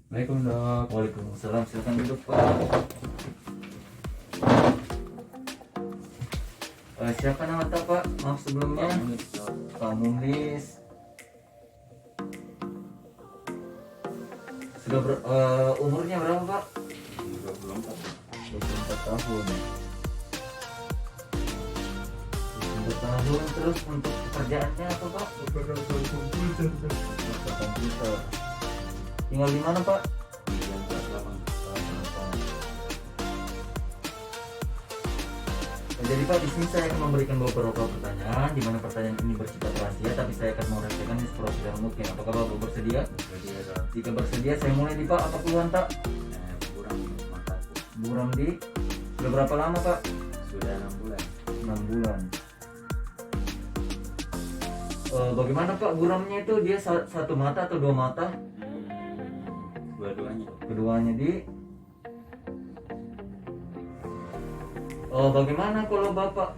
Assalamualaikum dok. Waalaikumsalam, silakan duduk Pak. Siapa nama Pak? Maaf sebelumnya. Munis, dok. Pak Muhlis. Sudah umurnya berapa Pak? 24. 24 tahun. 24 tahun. Terus untuk pekerjaannya apa Pak? Operator komputer, dok. Dokter komputer. Tinggal di mana Pak? Di Jalan Selatan. Jadi Pak, di sini saya akan memberikan beberapa pertanyaan, di mana pertanyaan ini bersifat rahasia, tapi saya akan merahasiakan seprofesional mungkin. Apakah Bapak bersedia? Jadi ada Jika bersedia, saya mulai di Pak. Apa keluhan Pak? kurang mataku. Buram di. Sudah berapa lama Pak? Sudah 6 bulan. 6 bulan. Bagaimana Pak buramnya itu? Dia satu mata atau dua mata? Dua-duanya. Keduanya di. Bagaimana kalau Bapak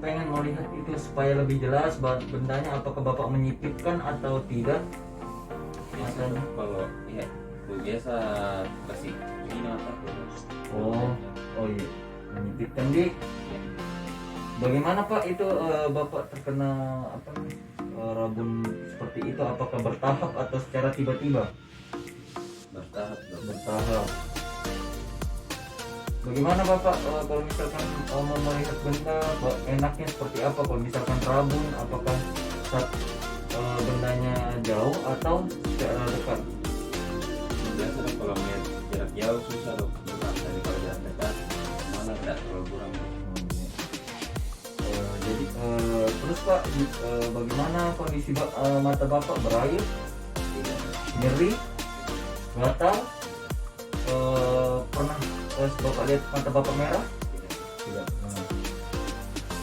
pengen melihat itu supaya lebih jelas bendanya, apakah Bapak menyipitkan atau tidak? Biasa dok, kalau ya gue biasa kasih ini mataku. Oh iya, menyipitkan di. Bagaimana Pak itu Bapak terkena rabun seperti itu? Apakah bertahap atau secara tiba-tiba? Bertahap dok. Bertahap. Bagaimana Bapak kalau misalkan mau melihat benda, enaknya seperti apa? Kalau misalkan rabun, apakah saat bendanya jauh atau secara dekat? Biasa dok, kalau melihat jarak jauh susah dok. Bukan dari kalau jarak dekat malah tidak terlalu kurang. Jadi terus Pak, bagaimana kondisi mata Bapak? Berair, Tidak. nyeri, gatal, pernah Bapak lihat mata Bapak merah? Tidak. Tidak pernah.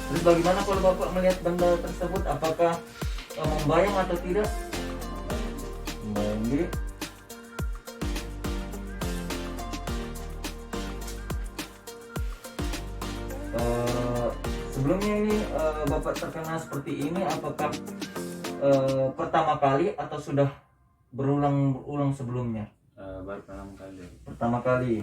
Terus bagaimana kalau Bapak melihat benda tersebut? Apakah membayang atau tidak? Membayang di. Sebelumnya ini Bapak terkena seperti ini, apakah pertama kali atau sudah berulang sebelumnya? Baru pertama kali. Pertama kali.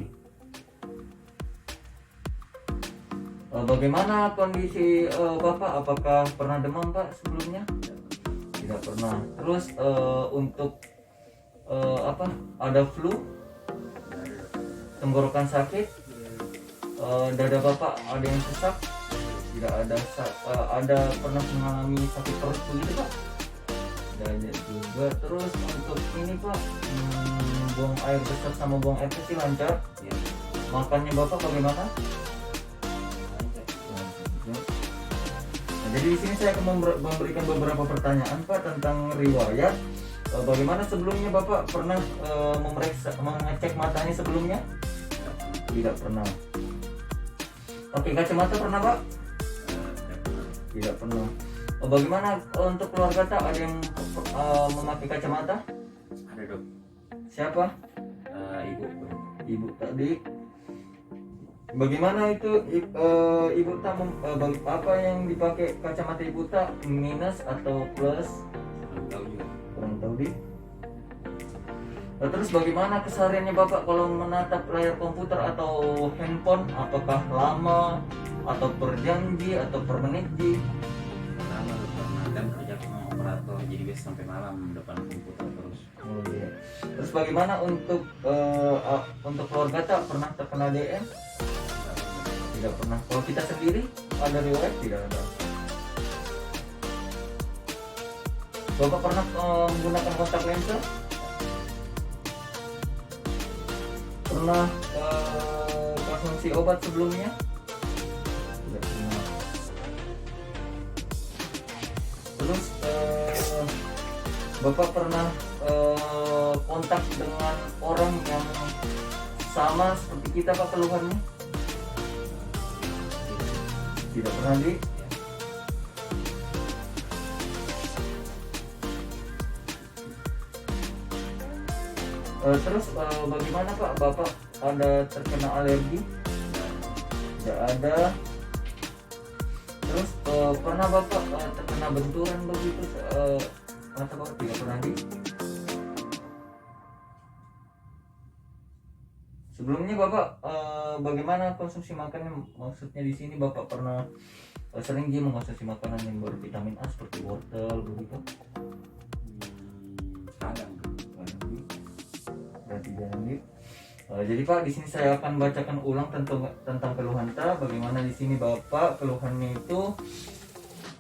Bagaimana kondisi Bapak? Apakah pernah demam Pak sebelumnya? Tidak pernah. Terus untuk ada flu, tenggorokan sakit, dada Bapak ada yang sesak? Tidak ada. Ada pernah mengalami sakit perut begitu Pak? Tidak ada juga. Terus untuk ini Pak, buang air besar sama buang air kecil lancar. Ya. Makannya Bapak bagaimana? Nah, jadi di sini saya akan memberikan beberapa pertanyaan Pak tentang riwayat. Bagaimana sebelumnya Bapak pernah mengecek matanya sebelumnya? Tidak pernah. Pakai kacamata pernah Pak? Tidak pernah. Bagaimana untuk keluarga tak ada yang memakai kacamata? Ada dok. Siapa? Ibu. Ibu tadi. Bagaimana itu ibu tak apa yang dipakai kacamata ibu tak, minus atau plus? Belum tahu juga. Kurang tahu di. Terus bagaimana kesehariannya Bapak kalau menatap layar komputer atau handphone? Apakah lama atau per jam Ji atau per menit Ji? Lama dok, karena kan kerja sama operator jadi biasa sampai malam depan komputer terus. Oh iya. Terus bagaimana untuk keluarga tak pernah terkena DM? Tidak pernah. Kalau kita sendiri ada riwayat? Tidak ada. Bapak pernah menggunakan kontak lensa? Pernah konsumsi obat sebelumnya? Tidak pernah. Terus Bapak pernah kontak dengan orang yang sama seperti kita Pak keluhannya? Tidak pernah di. Terus bagaimana Pak? Bapak ada terkena alergi? Tidak ada. Terus pernah Bapak terkena benturan begitu? Mata Bapak tidak pernah di. Sebelumnya Bapak bagaimana konsumsi makannya? Maksudnya di sini Bapak pernah sering dia mengkonsumsi makanan yang bervitamin A seperti wortel begitu? Kadang. Berarti jangan gitu. Jadi Pak, di sini saya akan bacakan ulang tentang keluhan Ta. Bagaimana di sini Bapak keluhannya itu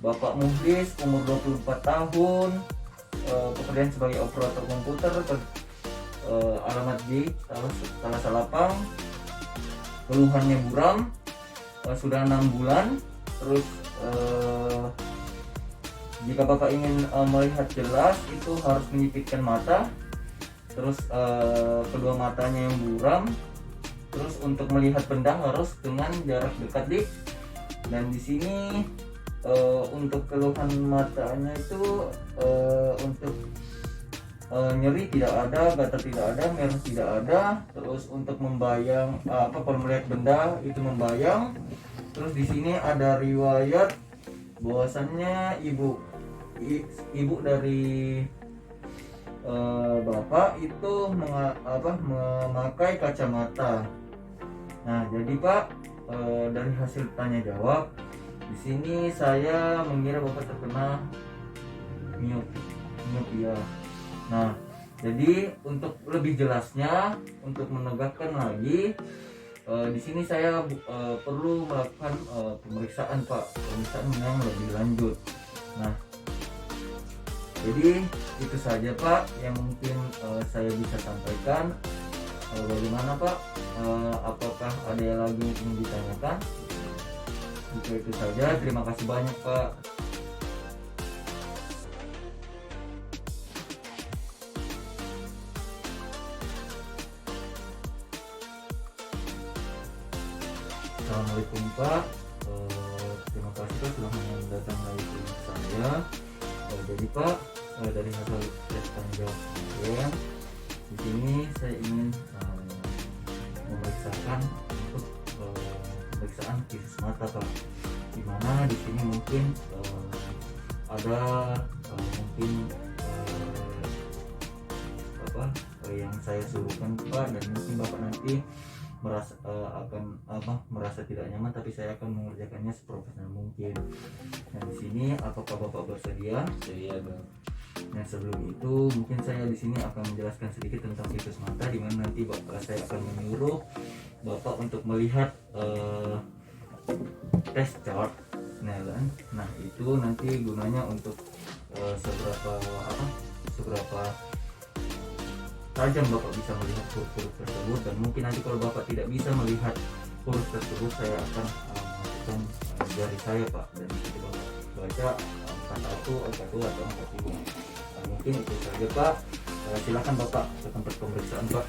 Bapak Muhlis, umur 24 tahun, pekerjaan sebagai operator komputer, alamat di Tanah Salapang, keluhannya buram, sudah 6 bulan. Terus jika Bapak ingin melihat jelas itu harus menyipitkan mata. Terus kedua matanya yang buram. Terus untuk melihat benda harus dengan jarak dekat dik. Dan di sini untuk keluhan matanya itu untuk nyeri tidak ada, gatal tidak ada, merah tidak ada. Terus untuk membayang kalau melihat benda itu membayang. Terus di sini ada riwayat bahwasannya ibu dari Bapak itu memakai kacamata. Nah, jadi Pak, dari hasil tanya jawab di sini saya mengira Bapak terkena miopia. Nah, jadi untuk lebih jelasnya, untuk menegakkan lagi, di sini saya perlu melakukan pemeriksaan Pak, pemeriksaan yang lebih lanjut. Nah, jadi itu saja Pak yang mungkin saya bisa sampaikan. Bagaimana Pak? Apakah ada yang lagi ingin ditanyakan? Jika itu saja, terima kasih banyak Pak. Assalamualaikum Pak. Terima kasih Pak sudah datang lagi ke saya. Jadi Pak, dari hasil tes tanya jawab saya, di sini saya ingin memeriksakan untuk pemeriksaan kisis mata Pak. Dimana di sini mungkin ada mungkin yang saya suruhkan Pak, dan mungkin Bapak nanti merasa tidak nyaman, tapi saya akan mengerjakannya seprofesional mungkin. Dan di sini apakah Bapak bersedia? Iya Bang. Nah, sebelum itu mungkin saya di sini akan menjelaskan sedikit tentang situs mata, di mana nanti saya akan menyuruh Bapak untuk melihat test chart Snellen. Nah, itu nanti gunanya untuk seberapa tajam Bapak bisa melihat huruf tersebut. Dan mungkin nanti kalau Bapak tidak bisa melihat huruf tersebut, saya akan masukkan jari saya Pak, dan bisa Bapak baca angka 1, angka 2 atau angka 3. Mungkin itu saja Pak. Silakan Bapak ke tempat pemeriksaan Pak.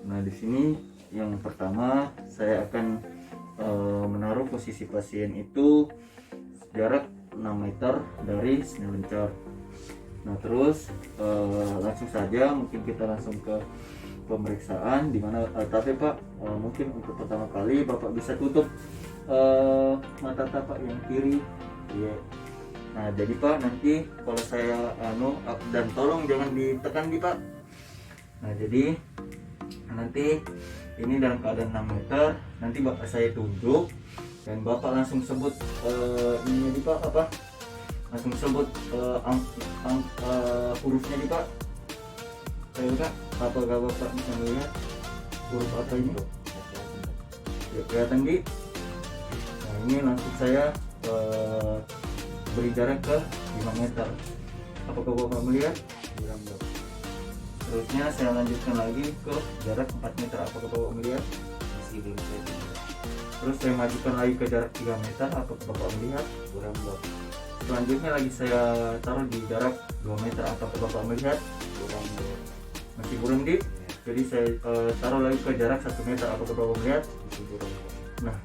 Nah, di sini yang pertama saya akan menaruh posisi pasien itu jarak 6 meter dari Snellen chart. Nah, terus langsung saja mungkin kita langsung ke pemeriksaan, dimana tapi Pak, mungkin untuk pertama kali Bapak bisa tutup mata tapak yang kiri. Ya. Nah, jadi Pak, nanti kalau saya dan tolong jangan ditekan di Pak. Nah, jadi nanti ini dalam keadaan 6 meter, nanti Bapak saya tunjuk dan Bapak langsung sebut ini di Pak langsung sebut hurufnya di Pak. Saya Pak, apakah Bapak bisa melihat huruf apa ini? Ya, kelihatan di. Nah, ini langsung saya beri jarak ke 5 meter. Apakah Bapak melihat? Terusnya saya lanjutkan lagi ke jarak 4 meter. Apakah Bapak melihat? Masih belum saya lihat. Terus saya majukan lagi ke jarak 3 meter. Apakah Bapak melihat? Kurang Bapak. Selanjutnya lagi saya taruh di jarak 2 meter. Apakah Bapak melihat? Kurang Bapak. Masih kurang di. Jadi saya taruh lagi ke jarak 1 meter. Apakah Bapak melihat? Masih kurang Bapak. Nah,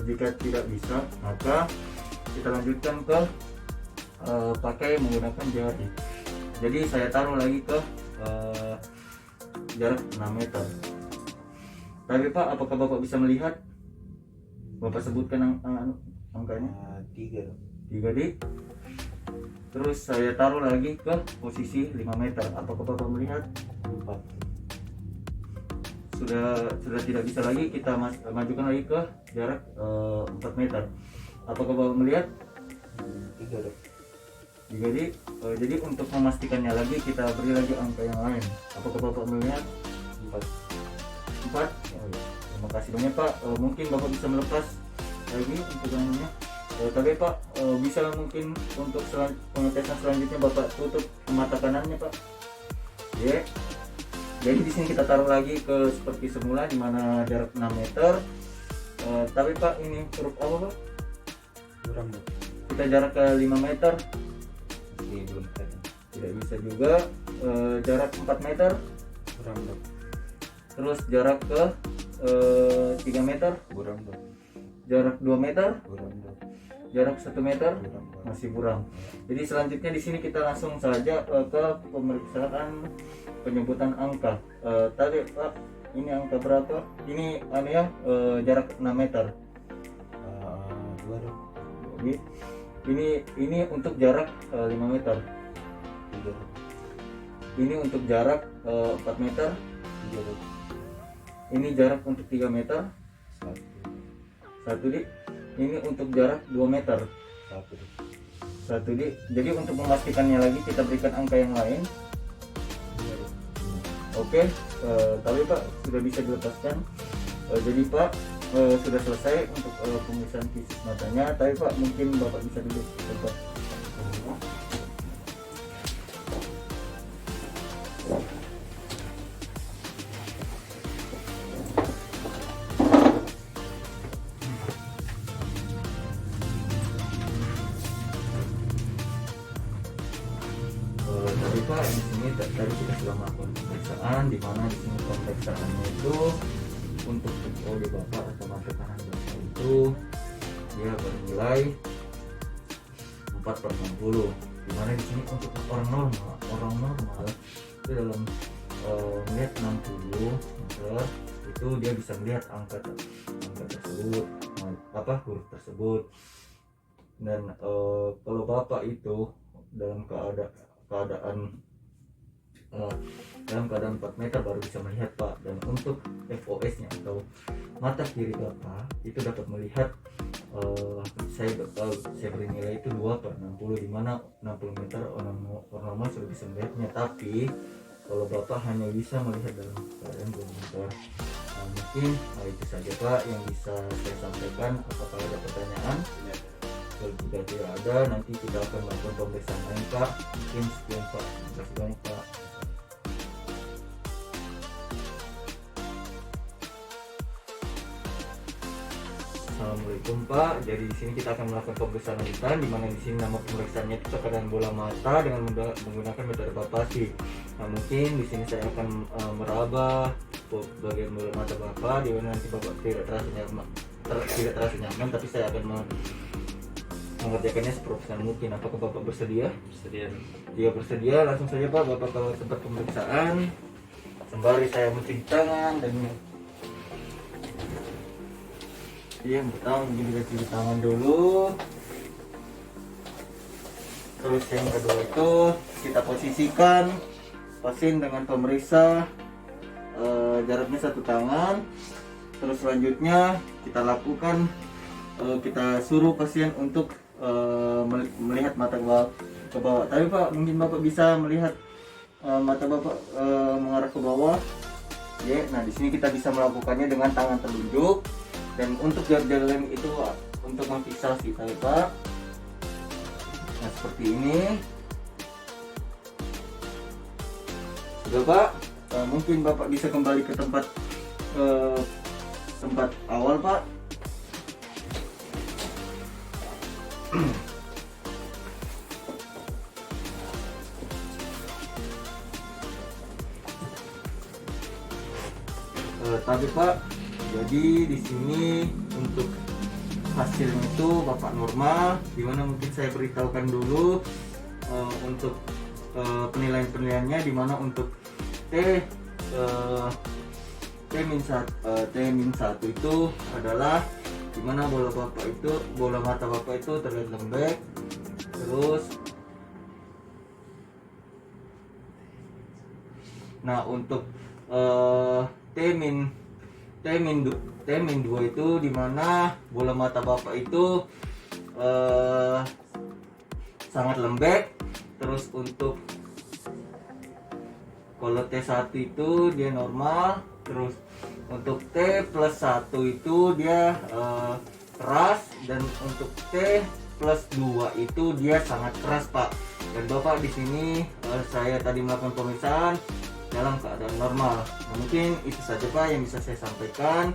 jika tidak bisa, maka kita lanjutkan ke pakai menggunakan jari. Jadi saya taruh lagi ke jarak 6 meter. Tapi Pak, apakah Bapak bisa melihat? Bapak sebutkan angkanya. 3. 3 di. Terus saya taruh lagi ke posisi 5 meter. Apakah Bapak melihat? 4. Sudah tidak bisa lagi, kita majukan lagi ke jarak 4 meter. Apakah Bapak melihat? 3. 3 di. Jadi untuk memastikannya lagi, kita beri lagi angka yang lain. Apakah Bapak melihat? 4. 4. Terima kasih banyak Pak. Mungkin Bapak bisa melepas lagi untuk anunya. Tapi Pak, bisa mungkin untuk pengetesan selanjutnya Bapak tutup mata kanannya Pak. Ya. Jadi di sini kita taruh lagi ke seperti semula, di mana jarak 6 meter. Tapi Pak, ini huruf apa Pak? Kurang Dok. Kita jarak ke 5 meter. Masih belum ada. Tidak bisa juga. Jarak 4 meter. Kurang Dok. Terus jarak ke 3 meter. Kurang Dok. Jarak 2 meter. Kurang Dok. Jarak 1 meter. Kurang. Masih kurang. Jadi selanjutnya di sini kita langsung saja ke pemeriksaan penyebutan angka. Tadi Pak, ini angka berapa? Ini jarak 6 meter. 2 Dok. Jadi ini untuk jarak 5 meter. 3 Dok. Ini untuk jarak 4 meter. 3 Dok. Ini jarak untuk 3 meter. 1 di. Ini untuk jarak 2 meter. 1 Dok. 1 di. Jadi untuk memastikannya lagi, kita berikan angka yang lain. 2 Dok. Oke, tapi Pak sudah bisa dilepaskan. Jadi Pak sudah selesai untuk pemeriksaan fisik matanya. Tapi Pak, mungkin Bapak bisa duduk sebentar. Tadi Pak, di sini tadi kita sudah melakukan pemeriksaan, di mana di sini pemeriksaannya itu untuk OD Bapak atau mata kanan Bapak itu dia bernilai 4/60. Di mana di sini untuk orang normal itu dalam melihat 60 meter itu dia bisa melihat angka tersebut, huruf tersebut. Dan kalau Bapak itu dalam keadaan 4 meter baru bisa melihat Pak. Dan untuk FOS nya atau mata kiri Bapak itu dapat melihat saya beri nilai itu 2/60, di mana 60 meter orang normal sudah bisa melihatnya. Tapi kalau Bapak hanya bisa melihat dalam keadaan 2 meter. Mungkin itu saja Pak yang bisa saya sampaikan. Apakah ada pertanyaan? Kalau jika tidak ada, nanti kita akan melakukan pemeriksaan lain Pak. Mungkin sekian Pak. Terima kasih banyak Pak. Assalamualaikum Pak. Jadi di sini kita akan melakukan pemeriksaan lanjutan, di mana di sini nama pemeriksaannya itu keadaan bola mata dengan menggunakan metode Bapasi. Nah, mungkin di sini saya akan meraba bagian bola mata Bapak, di mana nanti Bapak tidak terasa nyaman, tapi saya akan mengerjakannya seprofesional mungkin. Apakah Bapak bersedia? Bersedia. Jika bersedia, langsung saja Pak, Bapak kalau tempat pemeriksaan. Sembari saya mencuci tangan dan yang pertama mungkin kita cuci tangan dulu. Terus yang kedua itu kita posisikan pasien dengan pemeriksa jaraknya 1 tangan. Terus selanjutnya kita lakukan kita suruh pasien untuk melihat mata ke bawah. Tapi Pak, mungkin Bapak bisa melihat mata Bapak mengarah ke bawah. Ya, nah di sini kita bisa melakukannya dengan tangan telunjuk. Dan untuk jarum itu untuk memfiksasi tali Pak. Nah seperti ini. Sudah Pak, mungkin Bapak bisa kembali ke tempat awal Pak. Tapi Pak, jadi di sini untuk hasilnya itu Bapak normal. Dimana mungkin saya beritahukan dulu untuk penilaiannya, dimana untuk T T-1 itu adalah dimana bola mata bapak itu terlihat lembek. Terus nah untuk T-2 itu dimana bola mata bapak itu sangat lembek. Terus untuk kalau T1 itu dia normal. Terus untuk T+1 itu dia keras, dan untuk T+2 itu dia sangat keras, Pak. Dan Bapak di sini saya tadi melakukan pemeriksaan dalam keadaan normal. Nah, mungkin itu saja, Pak, yang bisa saya sampaikan.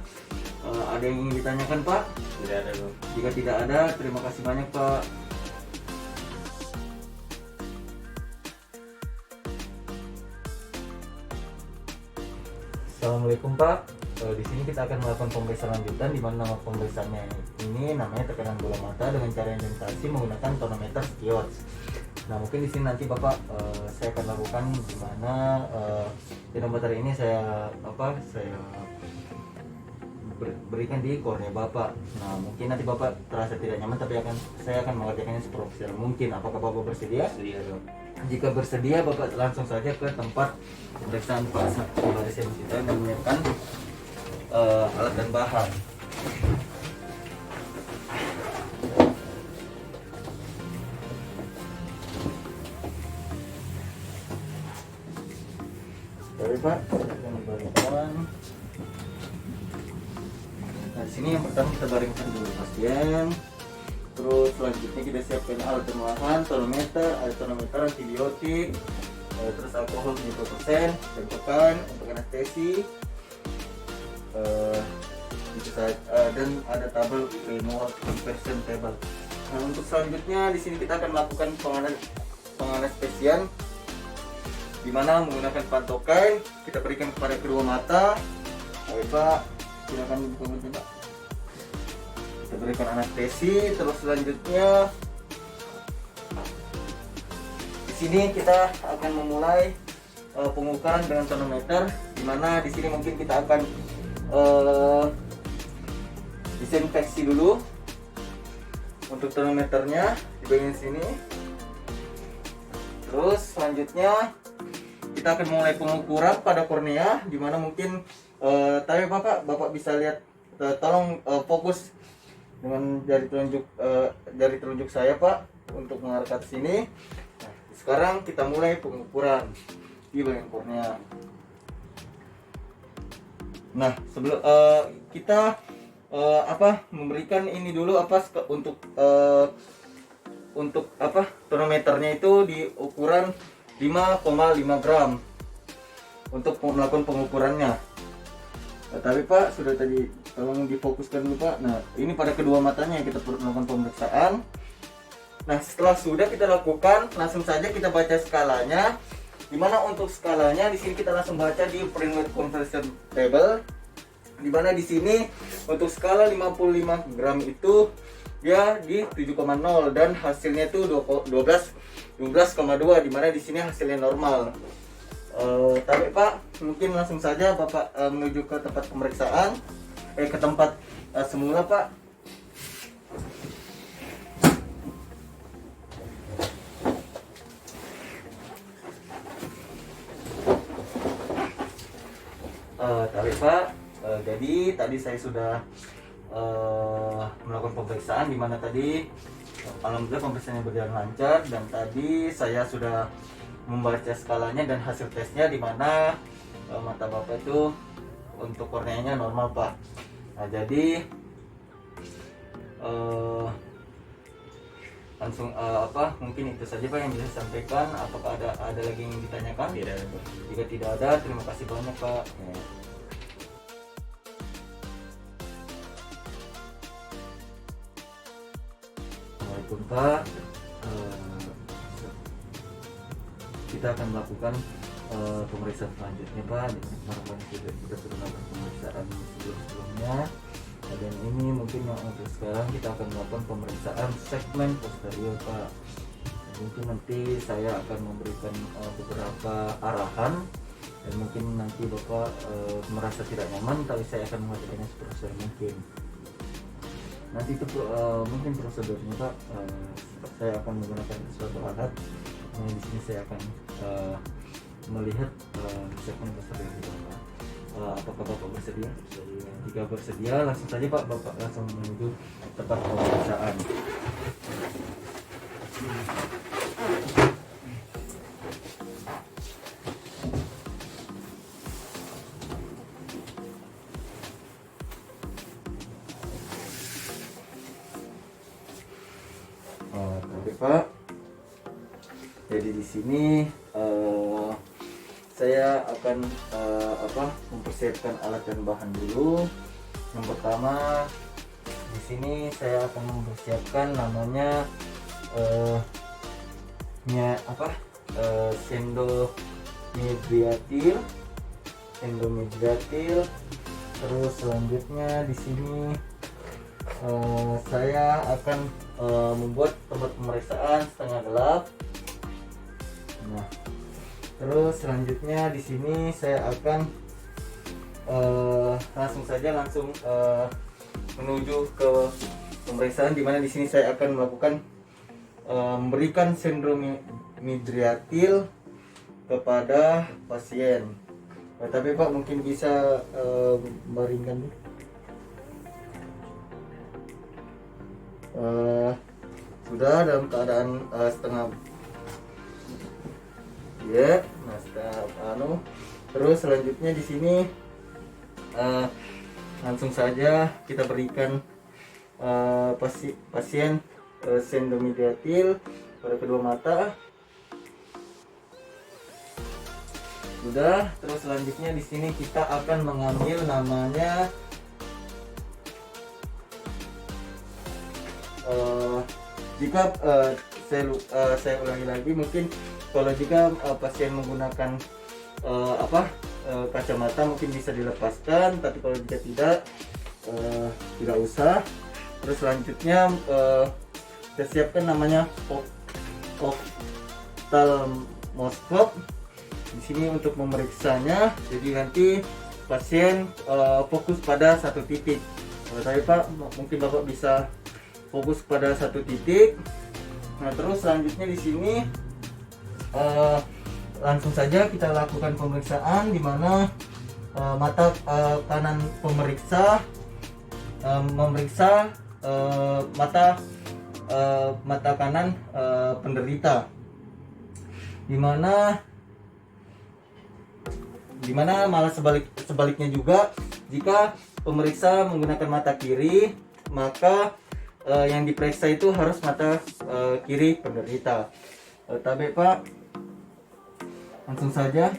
Ada yang ingin ditanyakan, Pak? Tidak ada, Bro. Jika tidak ada, terima kasih banyak, Pak. Assalamualaikum, Pak. Di sini kita akan melakukan pemeriksaan lanjutan, di mana nama pemeriksaannya ini namanya tekanan bola mata dengan cara indentasi menggunakan tonometer Skiots. Nah, mungkin di sini nanti Bapak saya akan lakukan di mana tonometer ini saya berikan di kornea Bapak. Nah, mungkin nanti Bapak terasa tidak nyaman, tapi saya akan mengerjakannya seprofesional mungkin. Apakah Bapak bersedia? Sedia, Bro. Jika bersedia, Bapak langsung saja ke tempat pemeriksaan Pak. Mari saya menyiapkan alat dan bahan. Baik, Pak, saya akan baringkan. Nah, di sini yang pertama kita baringkan dulu pasien. Terus selanjutnya kita siapkan alat dan bahan, tonometer, antibiotik, terus alkohol 70%, tembakan untuk anestesi, dan ada tabel renal conversion table. Nah, untuk selanjutnya di sini kita akan melakukan penganestesian, di mana menggunakan patokan kita berikan kepada kedua mata. Baik, Pak, silakan dibuka mata, Pak. Kita berikan anestesi. Terus selanjutnya di sini kita akan memulai pengukuran dengan tonometer, di mana di sini mungkin kita akan disinfeksi dulu untuk tonometernya di bagian sini. Terus selanjutnya kita akan mulai pengukuran pada kornea, di mana mungkin tapi Bapak bisa lihat, tolong fokus dengan jari telunjuk saya, Pak, untuk mengarah ke sini. Nah, sekarang kita mulai pengukuran di bagian kornea. Nah, sebelum kita memberikan ini dulu untuk tonometernya itu di ukuran 5,5 gram untuk melakukan pengukurannya. Nah, tapi Pak, sudah tadi tolong difokuskan dulu, Pak. Nah, ini pada kedua matanya kita perlu melakukan pemeriksaan. Nah, setelah sudah kita lakukan, langsung saja kita baca skalanya. Dimana untuk skalanya di sini kita langsung baca di Fahrenheit Conversion Table. Dimana di sini untuk skala 55 gram itu dia di 7,0 dan hasilnya itu 12,2, dimana di sini hasilnya normal. Tapi Pak, mungkin langsung saja Bapak menuju ke tempat pemeriksaan, ke tempat semula, Pak. Tapi Pak, jadi tadi saya sudah melakukan pemeriksaan, di mana tadi alhamdulillah pemeriksaannya berjalan lancar, dan tadi saya sudah membaca skalanya dan hasil tesnya, di mana mata Bapak itu untuk korneanya normal, Pak. Nah, jadi langsung mungkin itu saja, Pak, yang bisa saya sampaikan. Apakah ada lagi yang ditanyakan? Tidak ada, Pak. Jika tidak ada, terima kasih banyak, Pak. Assalamualaikum, Pak. Kita akan melakukan pemeriksaan selanjutnya, Pak. Kemarin sudah melakukan pemeriksaan sebelumnya, dan ini mungkin yang untuk sekarang kita akan melakukan pemeriksaan segmen posterior, Pak. Mungkin nanti saya akan memberikan beberapa arahan dan mungkin nanti Bapak merasa tidak nyaman, tapi saya akan mengatakannya seprofesional mungkin. Nanti itu mungkin prosedurnya Pak, saya akan menggunakan suatu alat. Di sini saya akan melihat misalkan prosedur di Bapak. Apakah Bapak bersedia? Jika bersedia, langsung saja Pak, Bapak langsung menuju tempat pemeriksaan. Oke Pak, jadi di sini saya akan mempersiapkan alat dan bahan dulu. Yang pertama di sini saya akan mempersiapkan namanya sendomidriatil. Terus selanjutnya di sini saya akan membuat tempat pemeriksaan setengah gelap. Nah, terus selanjutnya di sini saya akan langsung menuju ke pemeriksaan, di mana di sini saya akan melakukan memberikan sendomidriatil kepada pasien. Tapi Pak mungkin bisa baringkan dulu. Sudah dalam keadaan setengah ya, terus selanjutnya di sini langsung saja kita berikan pasien sendomidriatil pada kedua mata. Sudah, terus selanjutnya di sini kita akan mengambil namanya jika saya ulangi lagi, mungkin kalau jika pasien menggunakan kacamata mungkin bisa dilepaskan, tapi kalau jika tidak usah. Terus selanjutnya kita siapkan namanya ophthalmoskop di sini untuk memeriksanya. Jadi nanti pasien fokus pada satu titik. Tapi Pak, mungkin Bapak bisa fokus pada satu titik. Nah, terus selanjutnya di sini langsung saja kita lakukan pemeriksaan, di mana mata kanan pemeriksa memeriksa mata kanan penderita, di mana malah sebaliknya juga, jika pemeriksa menggunakan mata kiri, maka yang diperiksa itu harus mata kiri penderita. Tapi Pak, langsung saja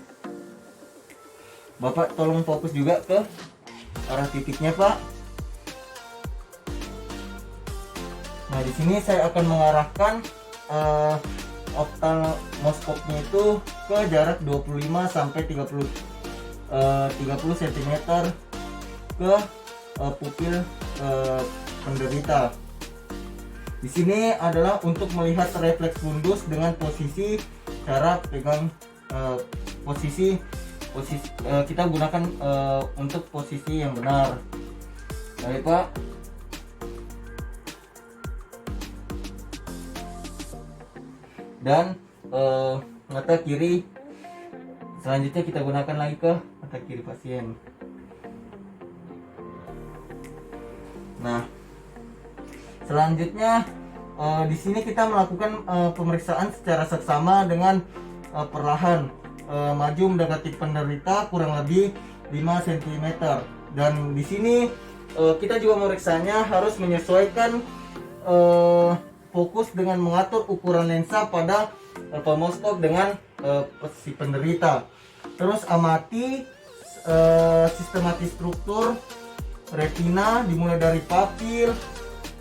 Bapak tolong fokus juga ke arah titiknya Pak. Nah, di sini saya akan mengarahkan ophthalmoskopnya itu ke jarak 25 sampai 30 cm ke pupil penderita. Di sini adalah untuk melihat refleks fundus dengan posisi cara pegang posisi kita gunakan untuk posisi yang benar. Baik Pak. Dan mata kiri selanjutnya kita gunakan lagi ke mata kiri pasien. Nah, selanjutnya di sini kita melakukan pemeriksaan secara seksama dengan perlahan maju mendekati penderita kurang lebih 5 cm. Dan di sini kita juga memeriksanya harus menyesuaikan fokus dengan mengatur ukuran lensa pada ophthalmoskop dengan si penderita. Terus amati sistematis struktur retina dimulai dari papil,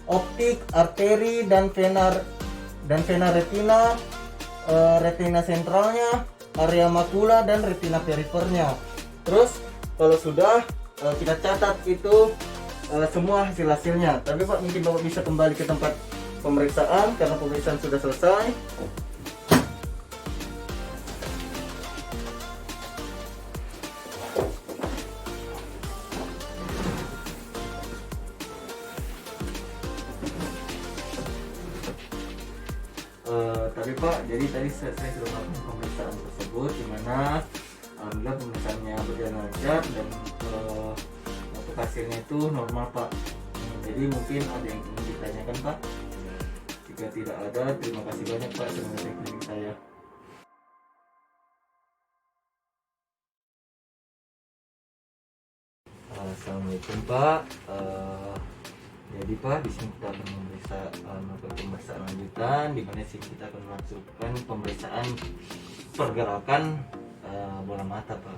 optik, arteri dan vena retina, retina sentralnya, area makula dan retina perifernya. Terus kalau sudah kita catat itu semua hasilnya. Tapi Pak, mungkin Bapak bisa kembali ke tempat pemeriksaan karena pemeriksaan sudah selesai. Pak, jadi tadi saya sudah melakukan pemeriksaan tersebut, di mana alhamdulillah pemeriksaannya berjalan lancar dan untuk hasilnya itu normal Pak. Jadi mungkin ada yang ingin ditanyakan Pak? Jika tidak ada, terima kasih banyak Pak sudah mengecek klinik saya. Assalamualaikum Pak. Jadi Pak, di sini kita akan melakukan pemeriksaan lanjutan, di mana sih kita akan melakukan pemeriksaan pergerakan bola mata Pak.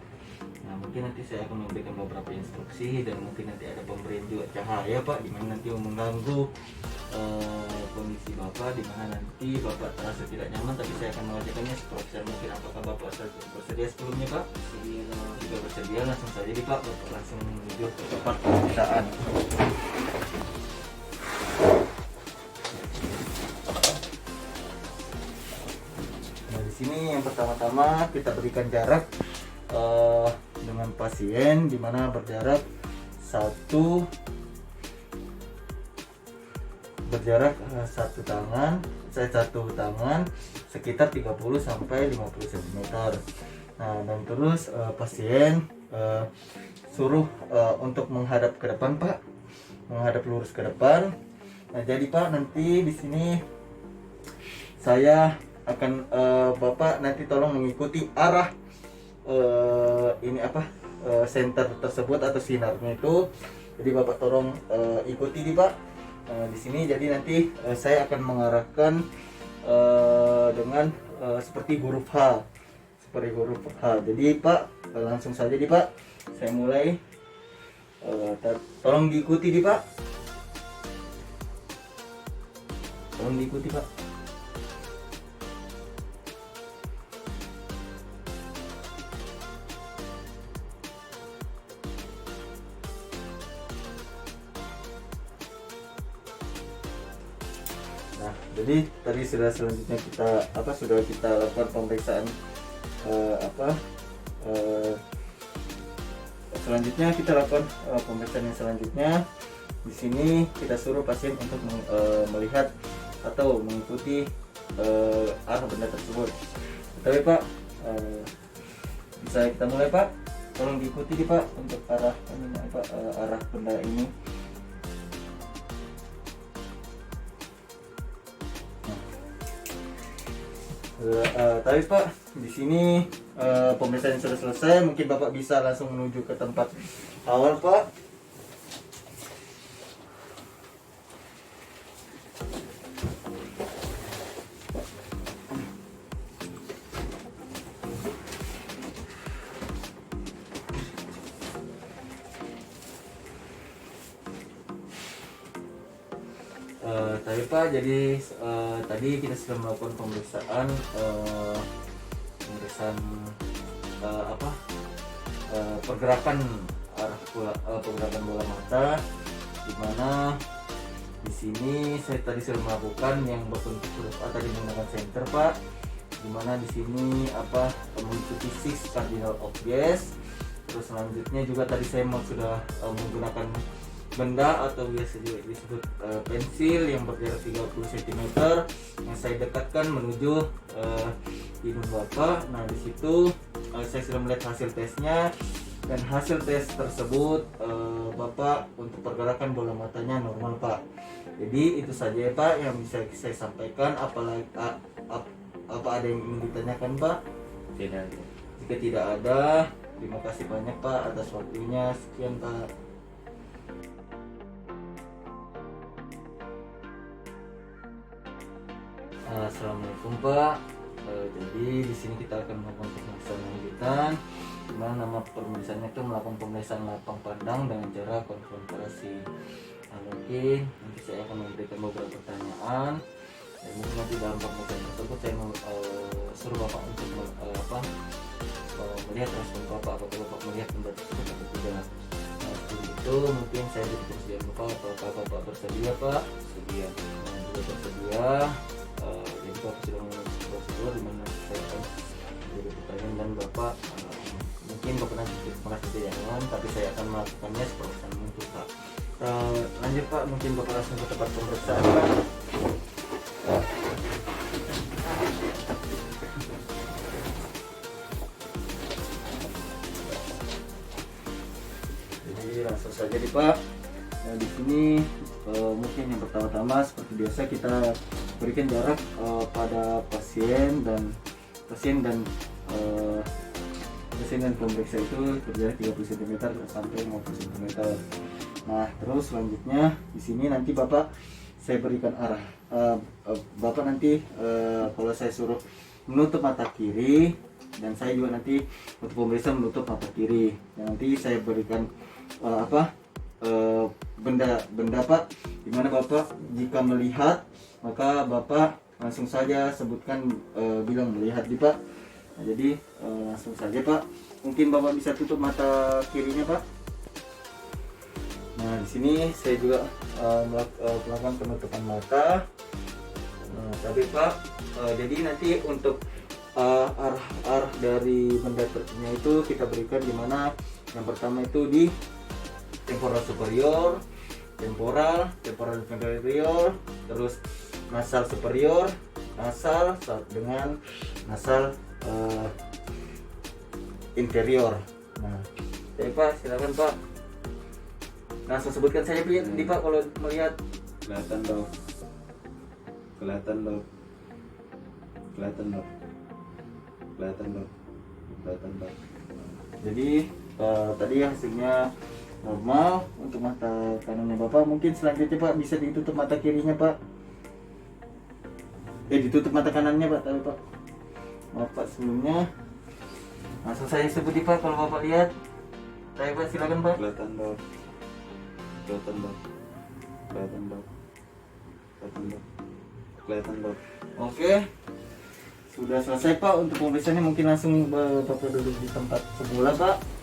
Nah mungkin nanti saya akan memberikan beberapa instruksi dan mungkin nanti ada pemberian juga cahaya Pak, di mana nanti mengganggu kondisi Bapak, di mana nanti Bapak terasa tidak nyaman, tapi saya akan mengajarkannya seprofesional mungkin. Apakah Bapak bersedia sebelumnya Pak? Jika bersedia langsung saja di Pak, Bapak langsung menuju ke tempat pemeriksaan. Nah di sini yang pertama-tama kita berikan jarak dengan pasien, di mana berjarak satu tangan sekitar 30 sampai 50 cm. Nah, dan terus pasien suruh untuk menghadap ke depan Pak, menghadap lurus ke depan. Nah, jadi Pak, nanti di sini saya akan Bapak nanti tolong mengikuti arah center tersebut atau sinarnya itu. Jadi Bapak tolong ikuti di Pak. Di sini jadi nanti saya akan mengarahkan dengan seperti huruf H, Jadi Pak, langsung saja di Pak, saya mulai. Tolong diikuti di Pak. Tolong diikuti Pak. Nah, jadi tadi selanjutnya sudah kita lakukan pemeriksaan selanjutnya kita lakukan pemeriksaan yang selanjutnya. Di sini kita suruh pasien untuk melihat atau mengikuti arah benda tersebut. Tapi Pak, bisa kita mulai Pak. Tolong diikuti Pak untuk arah arah benda ini. Tapi Pak, di sini pemeriksaan sudah selesai. Mungkin Bapak bisa langsung menuju ke tempat awal Pak. Tapi Pak, jadi tadi kita sudah melakukan pemeriksaan pergerakan pergerakan bola mata, di mana di sini saya tadi sudah melakukan yang berbentuk huruf A tadi menggunakan center Pak, di mana di sini mengikuti 6 cardinal objects. Terus selanjutnya juga tadi saya sudah menggunakan benda atau biasa juga disebut pensil yang berjarak 30 cm yang saya dekatkan menuju hidung Bapak. Nah, di situ saya sudah melihat hasil tesnya, dan hasil tes tersebut Bapak untuk pergerakan bola matanya normal Pak. Jadi itu saja ya Pak yang bisa saya sampaikan. Apalagi apa ada yang ingin ditanyakan Pak? Tidak. Jika tidak ada, terima kasih banyak Pak atas waktunya. Sekian Pak. Assalamualaikum Pak. Jadi di sini kita akan melakukan pemeriksaan lanjutan, di mana nama pemeriksaannya itu melakukan pemeriksaan lapang pandang dengan cara konfrontasi. Mungkin nanti saya akan memberikan beberapa pertanyaan, dan mungkin nanti dalam pemeriksaan tersebut saya suruh Bapak untuk melihat respon Bapak, apakah Bapak melihat benda tersebut atau tidak. Nah, seperti itu mungkin saya bersedia Bapak, apakah Bapak bersedia Pak? Sedia. Juga bersedia. Jadi Bapak sudah memenuhi prosedur, di mana saya akan menjadi pertanyaan, dan Bapak mungkin Bapak nanti merasa tidak nyaman, tapi saya akan melakukannya seprofesional mungkin Pak. Lanjut Pak, mungkin Bapak langsung ke tempat pemeriksaan Pak. langsung saja nih Pak. Nah, di sini mungkin yang pertama-tama seperti biasa kita berikan jarak pada pasien dan pemeriksa itu berjarak 30 cm sampai 50 cm. Nah, terus selanjutnya di sini nanti Bapak saya berikan arah. Bapak nanti kalau saya suruh menutup mata kiri, dan saya juga nanti untuk pemeriksa menutup mata kiri. Dan nanti saya berikan benda Pak, dimana Bapak jika melihat maka Bapak langsung saja sebutkan, bilang melihat di Pak. Nah, jadi langsung saja Pak, mungkin Bapak bisa tutup mata kirinya Pak. Nah, di sini saya juga melakukan penutupan mata. Nah, tapi Pak, jadi nanti untuk arah dari benda tertentunya itu kita berikan di mana yang pertama itu di temporal superior, temporal inferior, terus nasal superior, nasal dengan nasal inferior. Nah, jadi Pak, silakan Pak. Langsung sebutkan saja di Pak kalau melihat. Kelihatan dok. Jadi tadi hasilnya normal untuk mata kanannya Bapak. Mungkin selanjutnya Pak bisa ditutup mata kirinya Pak. Ditutup mata kanannya Pak, tapi Pak. Maaf Pak sebelumnya. Langsung saya sebut di Pak kalau Bapak lihat. Saya Pak, silakan Pak. Kelihatan dok. Oke. Sudah selesai Pak untuk pemeriksaannya, mungkin langsung Bapak duduk di tempat semula Pak.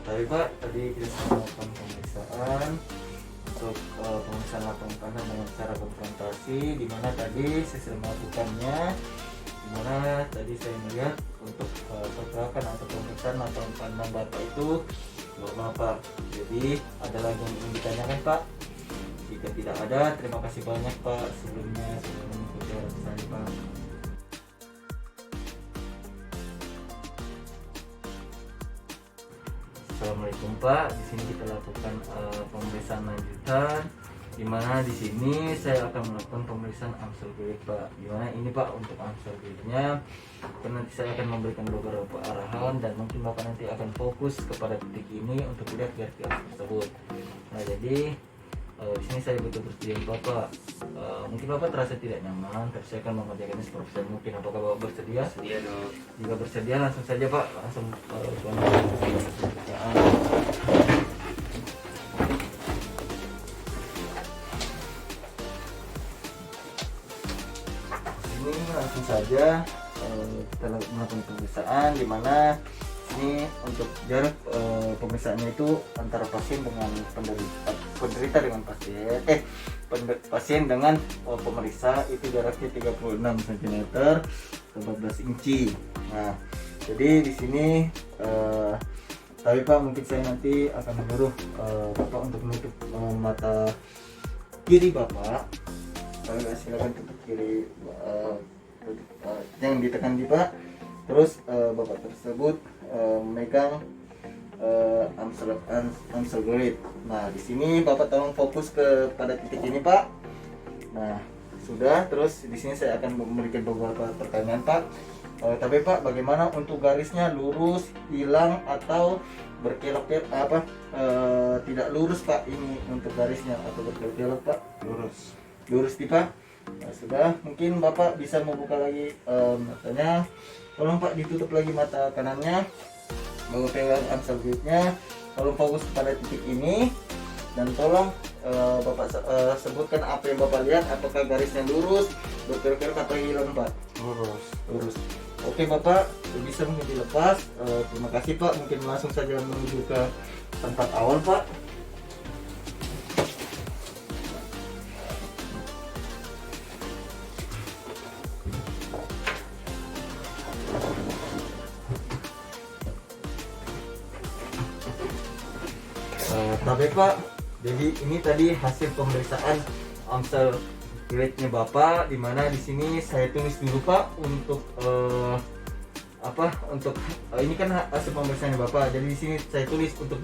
Tapi Pak, tadi kita sudah melakukan pemeriksaan untuk pemeriksaan lapangan tangan dengan cara konfrontasi, di mana tadi saya sudah melakukannya, di mana tadi saya melihat untuk pergerakan atau pemeriksaan lapangan tangan Bapak itu normal Pak. Jadi ada lagi yang ingin ditanyakan Pak? Jika tidak ada, terima kasih banyak Pak sebelumnya sudah mengikuti arahan saya Pak. Assalamualaikum Pak. Di sini kita lakukan pemeriksaan lanjutan, di mana di sini saya akan melakukan pemeriksaan amsel gelik Pak. Di mana ini Pak untuk amsel geliknya, nanti saya akan memberikan beberapa arahan dan mungkin Bapak nanti akan fokus kepada titik ini untuk lihat garis tersebut. Nah, jadi di sini saya butuh persetujuan Bapak. Mungkin Bapak terasa tidak nyaman, tapi saya akan mengerjakannya seprofesional mungkin. Apakah Bapak bersedia? Sedia dok. Jika bersedia langsung saja Pak, langsung ini langsung saja kita melakukan pemeriksaan, di mana ini untuk jarak pemeriksaannya itu antara pasien dengan penderita dengan pasien dengan pemeriksa itu jaraknya 36 cm ke 14 inci. Nah, jadi di sini tapi Pak, mungkin saya nanti akan menyuruh Bapak untuk menutup mata kiri Bapak. Silakan tutup kiri, jangan ditekan di Pak. Terus Bapak tersebut memegang amsel gelik. Nah, di sini Bapak tolong fokus pada titik ini Pak. Nah, sudah. Terus di sini saya akan memberikan beberapa pertanyaan Pak. Tapi Pak, bagaimana untuk garisnya, lurus, hilang atau berkelok-kelok tidak lurus Pak, ini untuk garisnya atau berkelok-kelok Pak? Lurus nih Pak. Nah, sudah. Mungkin Bapak bisa membuka lagi matanya. Tolong Pak ditutup lagi mata kanannya. Bapak pegang amsel geliknya. Tolong fokus pada titik ini dan tolong Bapak sebutkan apa yang Bapak lihat. Apakah garisnya lurus, berkelok-kelok atau hilang Pak? Lurus. Oke Bapak, bisa mungkin dilepas. Terima kasih Pak. Mungkin langsung saja menuju ke tempat awal Pak. Tapi Pak, jadi ini tadi hasil pemeriksaan Amstel grade-nya Bapak, dimana di sini saya tulis dulu Pak untuk ini kan hasil pemeriksaan Bapak. Jadi di sini saya tulis untuk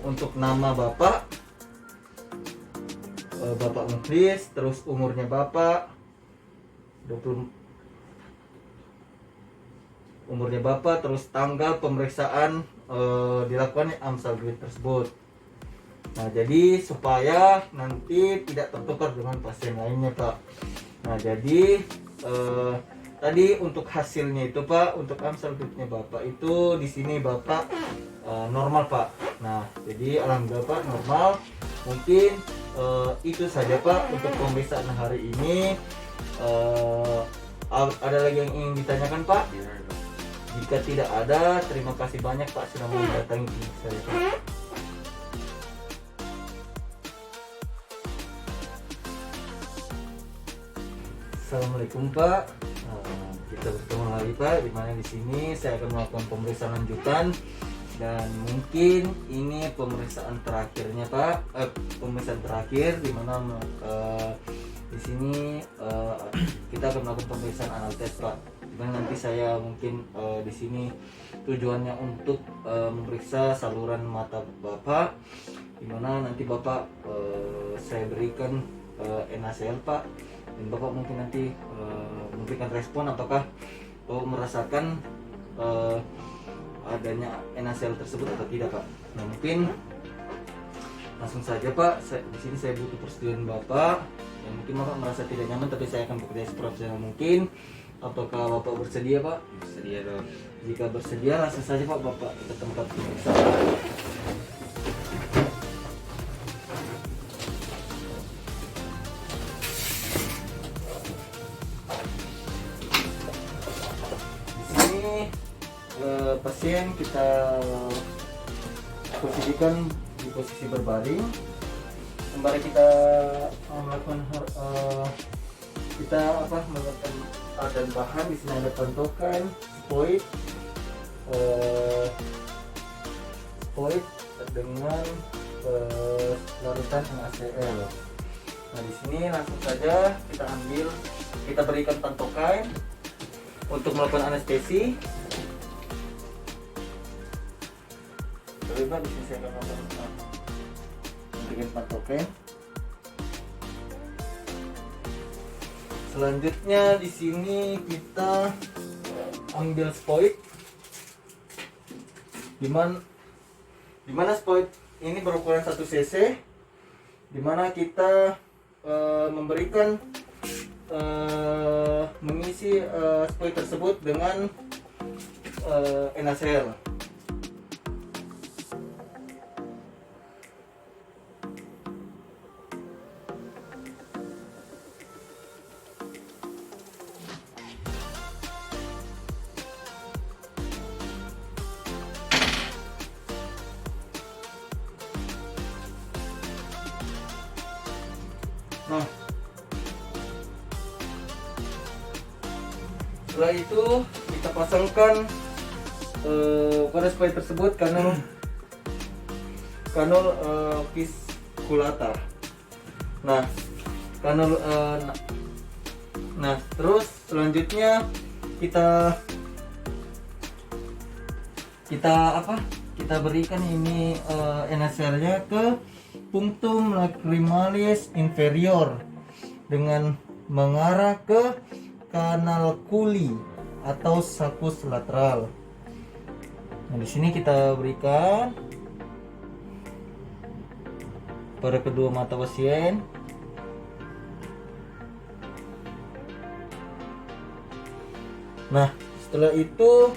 untuk nama Bapak, Bapak Mukhlis, terus umurnya Bapak 20, umurnya Bapak, terus tanggal pemeriksaan dilakukan Amstel grade tersebut. Nah, jadi supaya nanti tidak tertukar dengan pasien lainnya Pak. Nah, jadi tadi untuk hasilnya itu Pak, untuk Amstel grade-nya Bapak itu di sini Bapak normal Pak. Nah, jadi alhamdulillah Pak normal. Mungkin itu saja Pak untuk pemeriksaan hari ini. Ada lagi yang ingin ditanyakan Pak? Jika tidak ada, terima kasih banyak Pak sudah mendatangi klinik saya Pak. Assalamualaikum Pak. Kita bertemu lagi Pak, dimana di sini saya akan melakukan pemeriksaan lanjutan dan mungkin ini pemeriksaan terakhirnya Pak. Pemeriksaan terakhir dimana di sini kita akan melakukan pemeriksaan anal test Pak. Dimana nanti saya mungkin di sini tujuannya untuk memeriksa saluran mata Bapak, dimana nanti Bapak saya berikan NaCl Pak, dan Bapak mungkin nanti memberikan respon apakah merasakan adanya NaCl tersebut atau tidak Pak. Nah, mungkin langsung saja Pak, di sini saya butuh persetujuan Bapak. Ya, mungkin Bapak merasa tidak nyaman, tapi saya akan bekerja seprofesional mungkin. Apakah Bapak bersedia Pak? Bersedia dong. Jika bersedia langsung saja Pak Bapak ke tempat pemeriksaan. Di sini pasien kita posisikan di posisi berbaring. Sembari kita melakukan melakukan dan bahan, di sini ada pentokan, spoid dengan larutan NaCl. Nah, di sini langsung saja kita berikan pentokan untuk melakukan anestesi. Coba di sini saya akan memberikan pentokan. Selanjutnya di sini kita ambil spoid, dimana spoid ini berukuran 1 cc, dimana kita memberikan mengisi spoid tersebut dengan NaCl. Nah, setelah itu kita pasangkan pada spoid tersebut kanul fisculata. Nah, terus selanjutnya kita berikan ini NaCl-nya ke punctum lacrimalis inferior dengan mengarah ke kanal kuli atau sulcus lateral. Nah, di sini kita berikan pada kedua mata pasien. Nah, setelah itu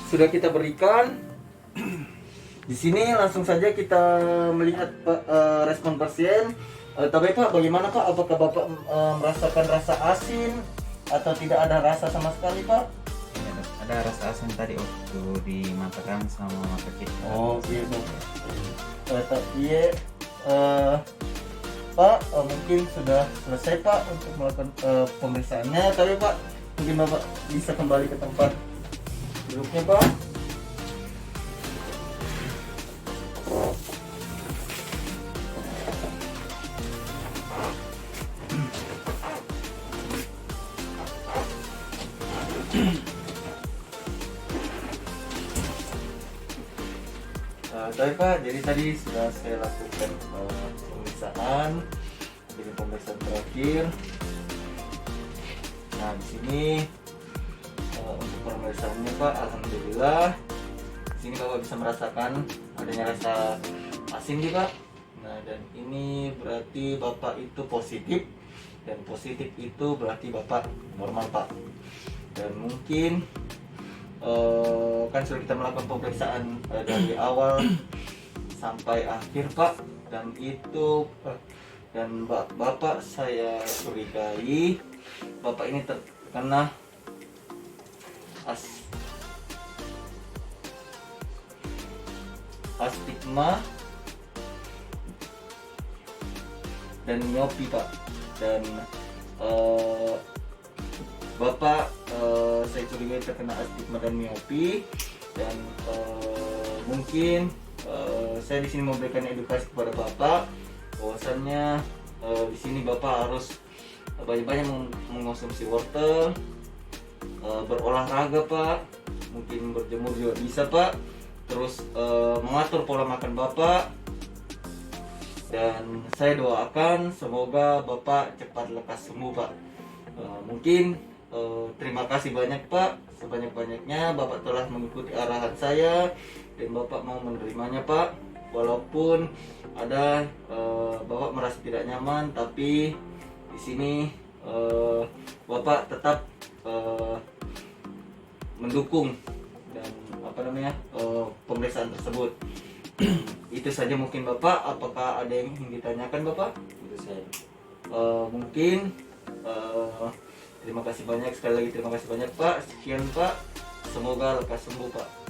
sudah kita berikan. Di sini langsung saja kita melihat respon pasien. Tapi Pak, bagaimana Pak? Apakah Bapak merasakan rasa asin atau tidak ada rasa sama sekali Pak? Ya, ada rasa asin tadi waktu di mata kanan sama mata kiri. Oh gitu. Iya, Pak, mungkin sudah selesai Pak untuk melakukan pemeriksaannya. Tapi Pak, mungkin Bapak bisa kembali ke tempat duduknya Pak. Tapi Pak, jadi tadi sudah saya lakukan pemeriksaan, jadi pemeriksaan terakhir. Nah di sini untuk pemeriksaannya Pak, alhamdulillah. Di sini Bapak bisa merasakan adanya rasa asin nih Pak. Nah dan ini berarti Bapak itu positif, dan positif itu berarti Bapak normal Pak. Dan mungkin kan sudah kita melakukan pemeriksaan dari awal sampai akhir Pak, dan itu dan Bapak saya curigai Bapak ini terkena astigma dan miopi Pak. Dan Bapak saya curigai terkena astigma dan miopi, dan mungkin saya di sini memberikan edukasi kepada Bapak bahwasannya di sini Bapak harus banyak-banyak mengonsumsi wortel, berolahraga Pak, mungkin berjemur juga bisa Pak, terus mengatur pola makan Bapak, dan saya doakan semoga Bapak cepat lekas sembuh Pak. Mungkin terima kasih banyak Pak, sebanyak-banyaknya Bapak telah mengikuti arahan saya dan Bapak mau menerimanya Pak. Walaupun ada Bapak merasa tidak nyaman, tapi di sini Bapak tetap mendukung dan pemeriksaan tersebut. Itu saja mungkin Bapak. Apakah ada yang ingin ditanyakan Bapak? Itu saya. Mungkin terima kasih banyak, sekali lagi terima kasih banyak Pak. Sekian Pak, semoga lekas sembuh Pak.